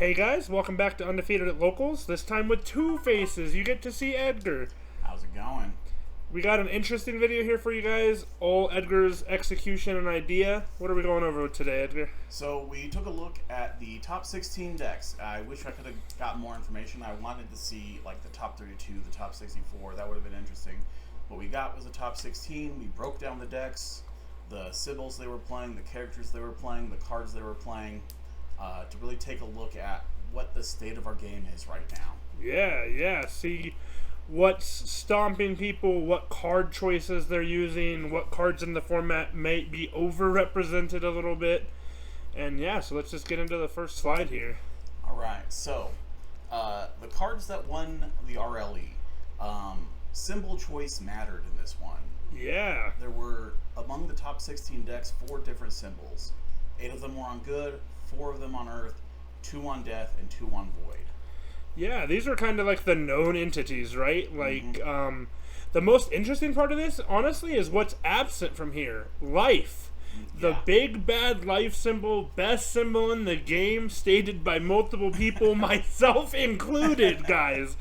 Hey guys, welcome back to Undefeated at Locals. This time with two faces. You get to see Edgar. How's it going? We got an interesting video here for you guys. All Edgar's execution and idea. What are we going over today, Edgar? So we took a look at the top 16 decks. I wish I could have got more information. I wanted to see like the top 32, the top 64. That would have been interesting. What we got was the top 16. We broke down the decks, the symbols they were playing, the characters they were playing, the cards they were playing, to really take a look at what the state of our game is right now. Yeah. See what's stomping people, what card choices they're using, what cards in the format may be overrepresented a little bit. And yeah, so let's just get into the first slide here. Alright, so the cards that won the RLE, symbol choice mattered in this one. Yeah. There were, among the top 16 decks, 4 different symbols. 8 of them were on good, 4 of them on earth, 2 on death, and 2 on void. Yeah, these are kind of like the known entities, right? Like, the most interesting part of this, honestly, is what's absent from here. Life. The big bad life symbol, best symbol in the game, stated by multiple people, myself included, guys.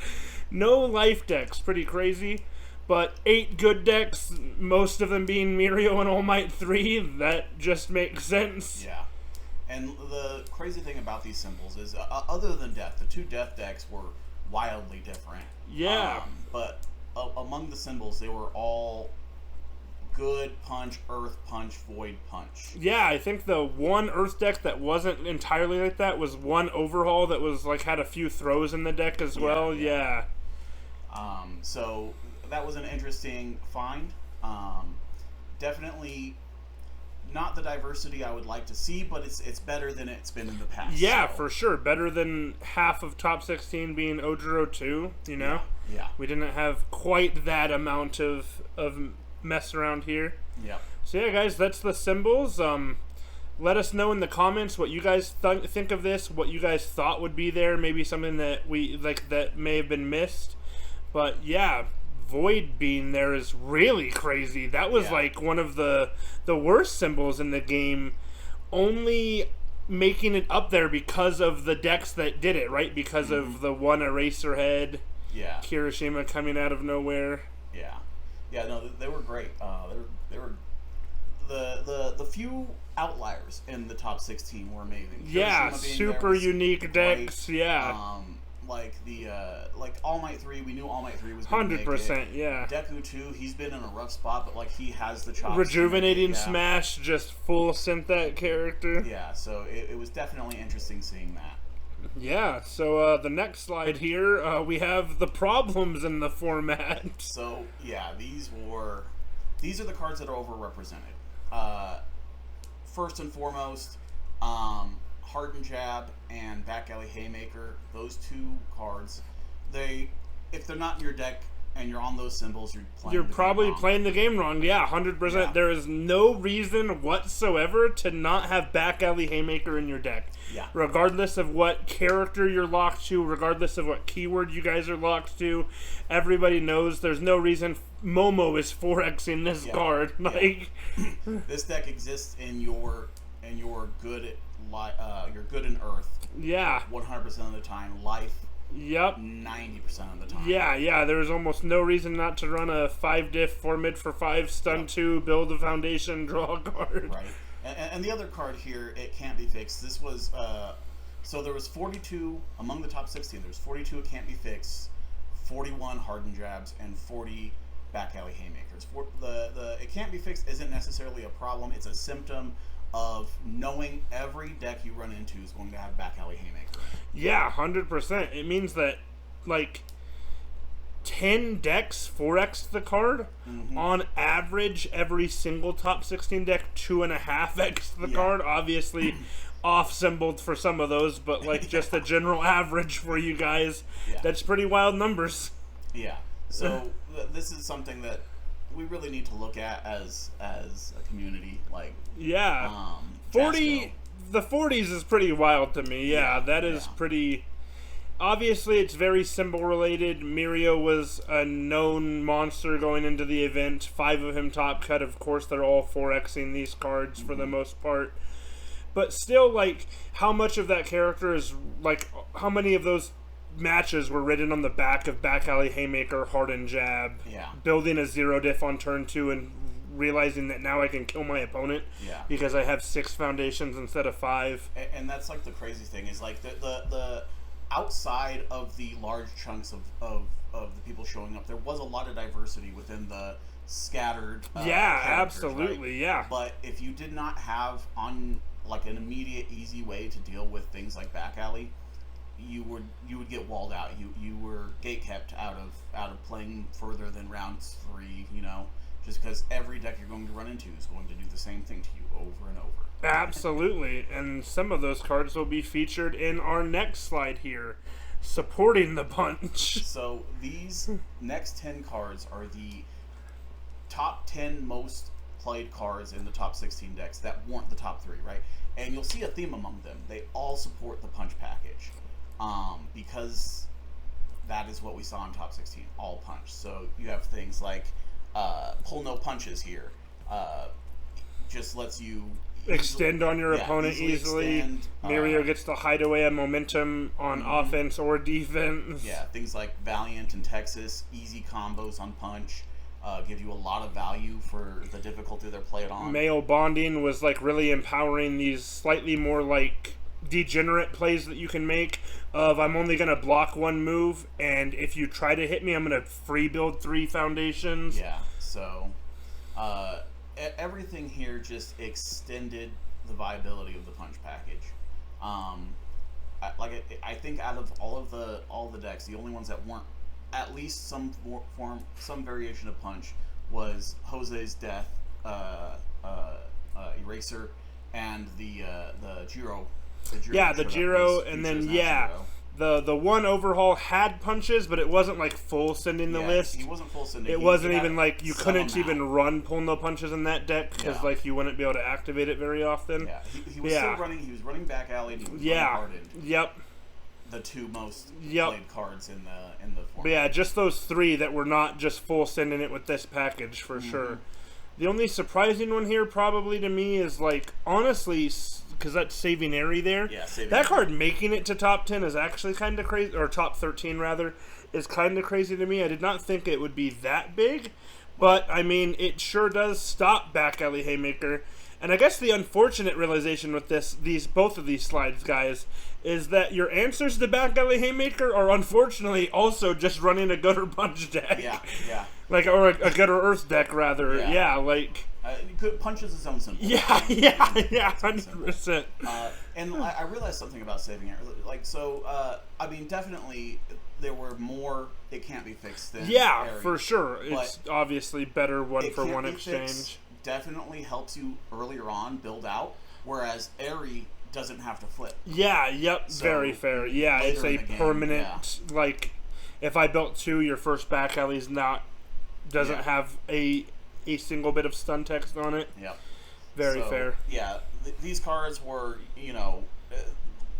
No life decks, pretty crazy. But 8 good decks, most of them being myhero and All Might 3, that just makes sense. Yeah. And the crazy thing about these symbols is, other than death, the 2 death decks were wildly different. Yeah. But among the symbols, they were all good, punch, earth, punch, void, punch. Yeah, I think the one earth deck that wasn't entirely like that was one overhaul that was like had a few throws in the deck as well. Yeah. So that was an interesting find. Definitely not the diversity I would like to see, but it's better than it's been in the past. Yeah, so. for sure. Better than half of top 16 being Ojiro 2, you know? Yeah. We didn't have quite that amount of mess around here. Yeah. So yeah, guys, that's the symbols. Let us know in the comments what you guys think of this, what you guys thought would be there, maybe something that we that may have been missed. But yeah, void being there is really crazy. That was like one of the worst symbols in the game, only making it up there because of the decks that did it, right? Because of the one Eraserhead, Kirishima coming out of nowhere. Yeah, no, they were great. They were the few outliers in the top 16 were amazing. Yeah, super unique decks. Great. Yeah. Like the All Might 3, we knew All Might 3 was 100%. Yeah. Deku 2, he's been in a rough spot, but like he has the chops. Rejuvenating Smash, just full synth that character. Yeah, so it was definitely interesting seeing that. Yeah, so the next slide here, we have the problems in the format. So yeah, these are the cards that are overrepresented. First and foremost, Hardened Jab and Back Alley Haymaker, those 2 cards, if they're not in your deck and you're on those symbols, you're probably playing the game wrong. Yeah, 100%. Yeah. There is no reason whatsoever to not have Back Alley Haymaker in your deck. Yeah. Regardless of what character you're locked to, regardless of what keyword you guys are locked to, everybody knows there's no reason Momo is 4Xing this card. Like this deck exists in your good in earth. Yeah. 100% of the time. Life. Yep. 90% of the time. Yeah. There's almost no reason not to run a 5 diff, 4 mid for 5, stun 2, build a foundation, draw a card. Right. And the other card here, it can't be fixed. This was, so there was 42, among the top 16, there's 42 it can't be fixed, 41 Hardened Jabs, and 40 Back Alley Haymakers. The it can't be fixed isn't necessarily a problem, it's a symptom of knowing every deck you run into is going to have Back Alley Haymaker. Yeah, 100%. It means that, like, 10 decks 4x the card. On average, every single top 16 deck 2.5x the card. Obviously, off-symboled for some of those, but, like, just a general average for you guys. That's pretty wild numbers. Yeah. So, this is something that we really need to look at as a community, like the 40s is pretty wild to me. That is pretty. Obviously, it's very symbol related. Myhero was a known monster going into the event. 5 of him top cut. Of course, they're all 4Xing these cards for the most part. but still, like, how much of that character is, like, how many of those matches were written on the back of back alley haymaker, hardened jab, building a 0 diff on turn 2 and realizing that now I can kill my opponent because I have 6 foundations instead of 5. And that's like the crazy thing is like the outside of the large chunks of the people showing up, there was a lot of diversity within the scattered absolutely, right? Yeah. But if you did not have on like an immediate easy way to deal with things like back alley, you would get walled out. You were gatekept out of playing further than round 3, you know, just because every deck you're going to run into is going to do the same thing to you over and over. Absolutely, and some of those cards will be featured in our next slide here, supporting the punch. So these next 10 cards are the top 10 most played cards in the top 16 decks that weren't the top 3, right? And you'll see a theme among them. They all support the punch package, because that is what we saw in top 16, all punch. So you have things like pull no punches here, just lets you extend on your opponent easily. Myhero gets to hide away a momentum on offense or defense. Yeah, things like Valiant and Texas, easy combos on punch, give you a lot of value for the difficulty they're played on. Male bonding was like really empowering these slightly more like degenerate plays that you can make of I'm only going to block 1 move, and if you try to hit me, I'm going to free build 3 foundations. Yeah, so everything here just extended the viability of the punch package. I think out of all the decks, the only ones that weren't at least some variation of punch was Jose's Death, Eraser, and the Giro. The Giro, and then the one overhaul had punches, but it wasn't like full sending the list. He wasn't full sending. It wasn't even like you couldn't even run pull no punches in that deck because like you wouldn't be able to activate it very often. Yeah, he was still running. He was running back alley. And he was running hardened. Yep. The 2 most played cards in the format. But yeah, just those 3 that were not just full sending it with this package for sure. The only surprising one here probably to me is like honestly, because that's Saving Airy there. Yeah, Saving that card making it to top 10 is actually kind of crazy, or top 13 rather, is kind of crazy to me. I did not think it would be that big, but I mean, it sure does stop back alley haymaker. And I guess the unfortunate realization with both of these slides, guys, is that your answers to back alley haymaker are unfortunately also just running a gutter punch deck. Yeah. Like, or a gutter earth deck rather. Yeah, like. Punch is its own symbol. Yeah, 100%. And I realized something about Saving Airy. Like, so, I mean, definitely there were more It Can't Be Fixed than Airy, for sure. It's obviously better one-for-one exchange. Definitely helps you earlier on build out, whereas Airy doesn't have to flip. So very fair. Yeah, it's a permanent, like, if I built 2, your first back alley's doesn't have a single bit of stun text on it. Yep. Very fair. Yeah, these cards were,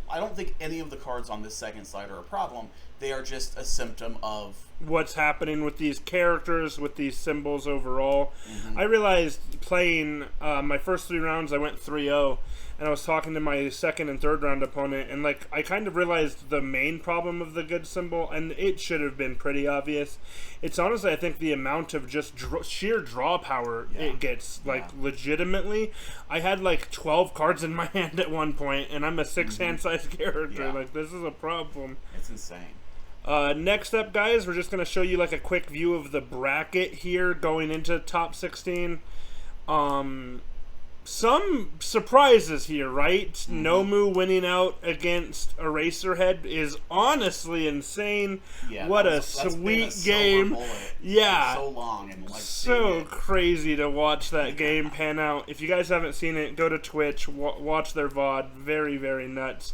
I don't think any of the cards on this second slide are a problem. They are just a symptom of what's happening with these characters, with these symbols overall. I realized playing my first 3 rounds, I went 3-0, and I was talking to my second and third round opponent, and like I kind of realized the main problem of the good symbol, and it should have been pretty obvious. It's honestly, I think, the amount of just sheer draw power it gets. Like legitimately, I had like 12 cards in my hand at one point, and I'm a 6-hand size character. Like, this is a problem. It's insane. Next up, guys, we're just going to show you like a quick view of the bracket here going into top 16. Some surprises here, right? Nomu winning out against Eraserhead is honestly insane. Yeah, what a sweet game. Yeah. So long and like so crazy to watch that game pan out. If you guys haven't seen it, go to Twitch, watch their VOD. Very, very nuts.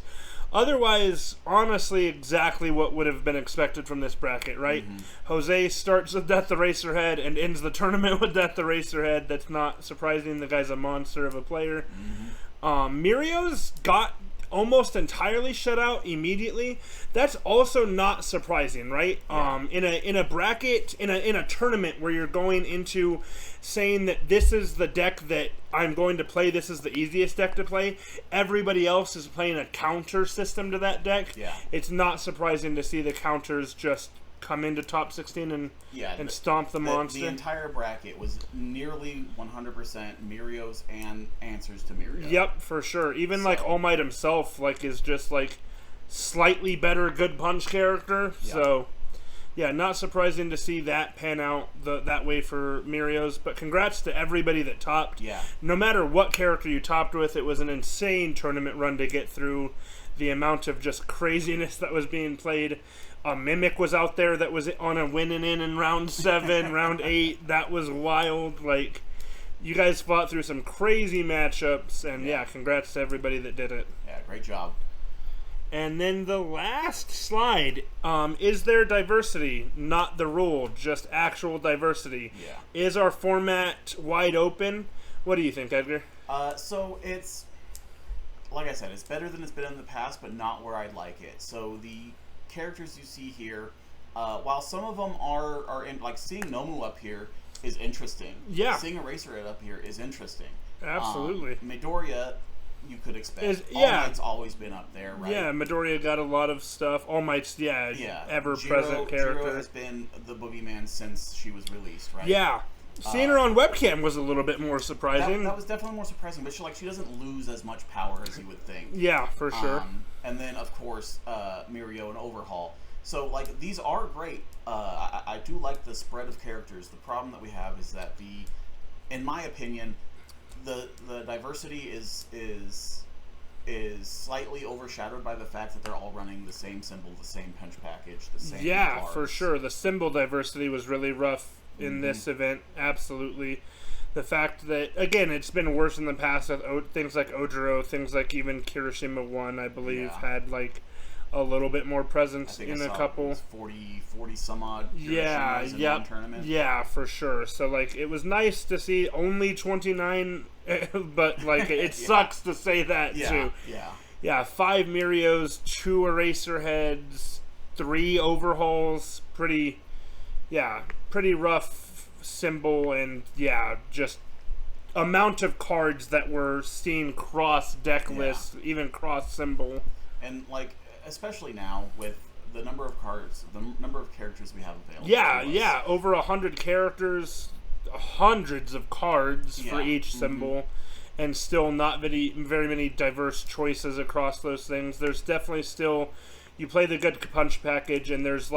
Otherwise, honestly, exactly what would have been expected from this bracket, right? Jose starts with Death Eraserhead and ends the tournament with Death Eraserhead. That's not surprising. The guy's a monster of a player. Myhreo's got almost entirely shut out immediately. That's also not surprising, right? In a bracket, in a tournament where you're going into saying that this is the deck that I'm going to play, this is the easiest deck to play. Everybody else is playing a counter system to that deck. Yeah. It's not surprising to see the counters just come into top 16 and stomp the monster. The entire bracket was nearly 100% Mirios and answers to Mirio. Yep, for sure. Even like All Might himself is just slightly better good punch character. Yep. So yeah, not surprising to see that pan out that way for Mirios. But congrats to everybody that topped. Yeah. No matter what character you topped with, it was an insane tournament run to get through. The amount of just craziness that was being played. A Mimic was out there that was on a winning in round 7, round 8. That was wild. You guys fought through some crazy matchups, and yeah, congrats to everybody that did it. Yeah, great job. And then the last slide, is there diversity? Not the rule, just actual diversity. Yeah. Is our format wide open? What do you think, Edgar? So it's, like I said, it's better than it's been in the past, but not where I'd like it. So the characters you see here, while some of them are in, seeing Nomu up here is interesting. Yeah. Seeing Eraserhead up here is interesting. Absolutely. Midoriya, you could expect. All Might's always been up there, right? Yeah, Midoriya got a lot of stuff. All Might's, ever-present character. Jiro has been the boogeyman since she was released, right? Yeah. Seeing her on webcam was a little bit more surprising. That was definitely more surprising, but she doesn't lose as much power as you would think. Yeah, for sure. And then, of course, Mirio and Overhaul. So, these are great. I do like the spread of characters. The problem that we have is that in my opinion, the diversity is slightly overshadowed by the fact that they're all running the same symbol, the same punch package, the same cards. For sure. The symbol diversity was really rough in this event. Absolutely. The fact that, again, it's been worse in the past with things like Ojiro, things like even Kirishima 1, I believe, had a little bit more presence in a couple. 40 some odd Kirishimas in one tournament. Yeah, for sure. So it was nice to see only 29, but it sucks to say that too. Yeah, 5 Mirios, 2 Eraserheads, 3 Overhauls. Pretty rough symbol, and just amount of cards that were seen cross deck lists, even cross symbol. And especially now with the number of cards, the number of characters we have available. Yeah, over 100 characters, hundreds of cards for each symbol, and still not very many diverse choices across those things. There's definitely still, you play the good punch package, and there's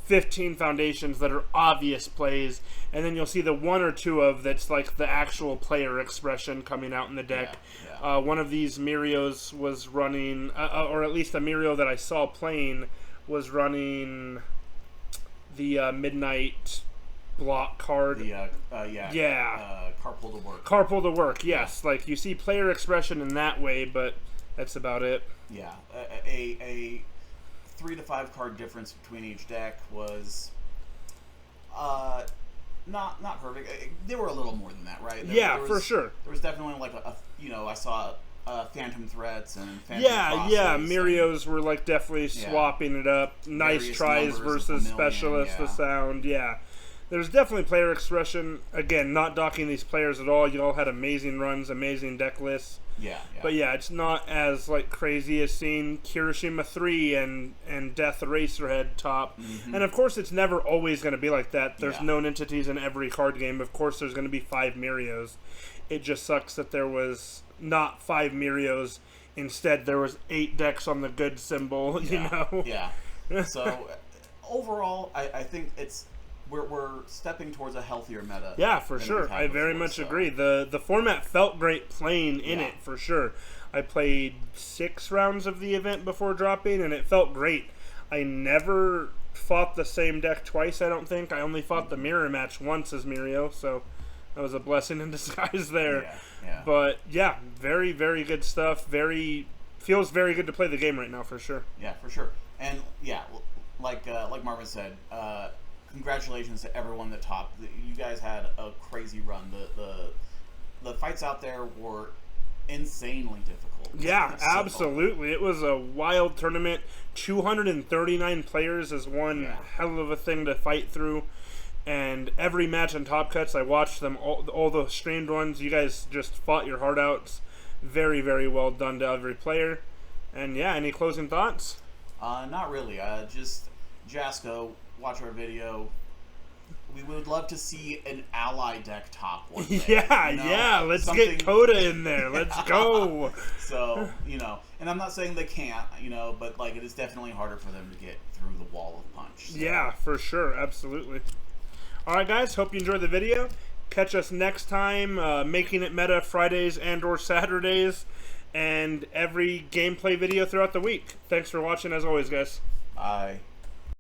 15 foundations that are obvious plays, and then you'll see the 1 or 2 of that's the actual player expression coming out in the deck. One of these Mirios was running, or at least a Mirio that I saw playing was running the Midnight block card. Carpool to Work. Carpool to Work, yes. You see player expression in that way, but that's about it. Yeah, a 3 to 5 card difference between each deck was not perfect. They were a little more than that, right? There was, for sure. There was definitely I saw Phantom Threats and Phantom Crosses. Mirios were definitely swapping it up. Nice tries versus Specialist, the sound. Yeah. There's definitely player expression. Again, not docking these players at all. You all had amazing runs, amazing deck lists. But it's not as crazy as seeing Kirishima 3 and Death Eraserhead top. And of course, it's never always going to be like that. There's known entities in every card game. Of course, there's going to be 5 Mirios. It just sucks that there was not 5 Mirios. Instead, there was 8 decks on the good symbol. So overall, I think we're stepping towards a healthier meta. Yeah, for sure. I very much agree. The format felt great playing in it, for sure. I played 6 rounds of the event before dropping, and it felt great. I never fought the same deck twice, I don't think. I only fought the mirror match once as Mirio, so that was a blessing in disguise there. But very, very good stuff. Feels very good to play the game right now, for sure. Yeah, for sure. And like Marvin said, congratulations to everyone that topped. You guys had a crazy run. The fights out there were insanely difficult. Absolutely. It was a wild tournament. 239 players is one hell of a thing to fight through. And every match on Top Cuts, I watched them, all the streamed ones. You guys just fought your heart out. It's very, very well done to every player. And yeah, any closing thoughts? Not really. Just Jasco, watch our video. We would love to see an ally deck top one day. Yeah, you know? yeah. Let's get Coda in there. Let's go. So, and I'm not saying they can't, but like it is definitely harder for them to get through the wall of punch. So. Yeah, for sure. Absolutely. All right, guys. Hope you enjoyed the video. Catch us next time, Making It Meta Fridays and or Saturdays, and every gameplay video throughout the week. Thanks for watching, as always, guys. Bye.